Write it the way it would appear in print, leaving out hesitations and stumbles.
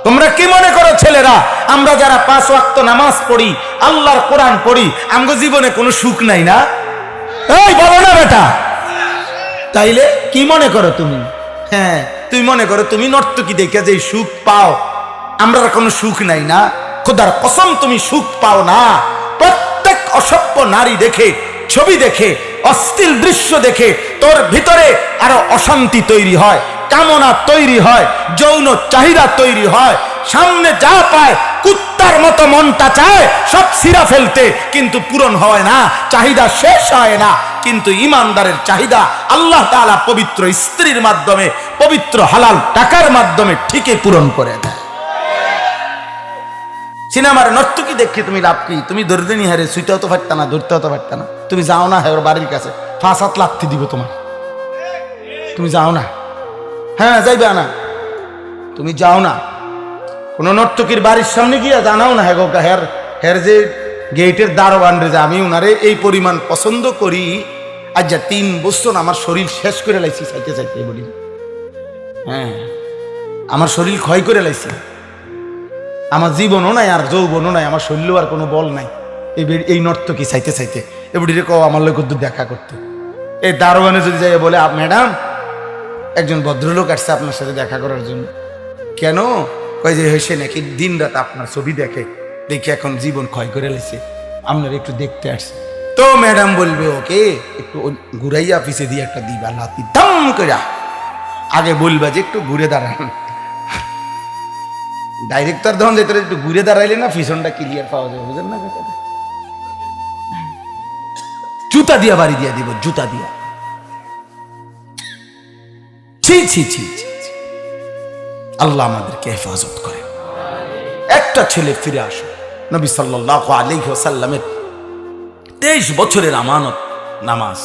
তোমরা কি মনে করো ছেলেরা, আমরা যারা 5 ওয়াক্ত নামাজ পড়ি, আল্লাহর কোরআন পড়ি, আমগো জীবনে কোনো সুখ নাই না? এই বলো না বেটা, তাইলে কি মনে করো তুমি? হ্যাঁ, তুমি মনে করো তুমি নর্তকী দেখে যে সুখ পাও, আমরা কোনো সুখ নাই না? খোদার কসম তুমি সুখ পাও না। প্রত্যেক অসভ্য নারী দেখে, ছবি দেখে, অশ্লীল দৃশ্য দেখে তোর ভিতরে আরো অশান্তি তৈরি হয়, কামনা তৈরি হয়, যৌন চাহিদা তৈরি হয়। সামনে যা পায় কুত্তার মতো মনটা চায় সব ছিঁড়া ফেলতে, কিন্তু পূরণ হয় না, চাহিদা শেষ হয় না। কিন্তু ইমানদারের চাহিদা আল্লাহ তাআলা পবিত্র স্ত্রীর মাধ্যমে, পবিত্র হালাল টাকার মাধ্যমে ঠিকই পূরণ করে দেয়। সিনেমার নর্তকী দেখে তুমি লাভ কি? তুমি ধরতে নি হারে, সুইটাও তো পারতা না, ধরতেও তো পারতা না। তুমি যাও না হ্যাঁ ওর বাড়ির কাছে, 5 লাথি দিব তোমার। তুমি যাও না, হ্যাঁ যাইবা না, তুমি যাও না। কোন নর্তকীর বাড়ির সামনে গিয়া জানাও না হ্যাঁ হের যে গেটের দারোয়ান রে, যে আমি উনারে এই পরিমাণ পছন্দ করি, আজ যা 3 বছর আমার শরীর শেষ করে লাইছি, চাইতে চাইতে বলি, হ্যাঁ আমার শরীর ক্ষয় করে লাইছি, আমার জীবনও নাই আর যৌবনও নাই, আমার শরীরও আর কোনো বল নাই, এই নর্তকী চাইতে চাইতে এবারে কও আমার লোক দেখা করতে। এই দারোয়ানে যদি যাই বলে, ম্যাডাম একজন ভদ্রলোক আসছে আপনার সাথে দেখা করার জন্য। কেন? কয় যে হয়েছে নাকি দিন রাত আপনার ছবি দেখে দেখে এখন জীবন ক্ষয় করে লেছে, আপনার একটু দেখতে আসছে। তো ম্যাডাম বলবে ওকে একটু ঘুরাইয়া পিছে দিয়ে একটা দিবা লাতি দাম করে, আগে বলবা যে একটু ঘুরে দাঁড়ান। ডাইরেক্টর যখন যেতে একটু ঘুরে দাঁড়াইলে না পিছনটা ক্লিয়ার পাওয়া যাবে, বুঝেন না? জুতা দিয়া বাড়ি দিয়া দিব, জুতা দিয়া। ছি ছি ছি ছি, আল্লাহ আমাদেরকে হেফাজত করে। একটা ছেলে ফিরে আসো, নবী সাল্লাল্লাহু আলাইহি ওয়াসাল্লামের 23 বছরের আমানত নামাজ।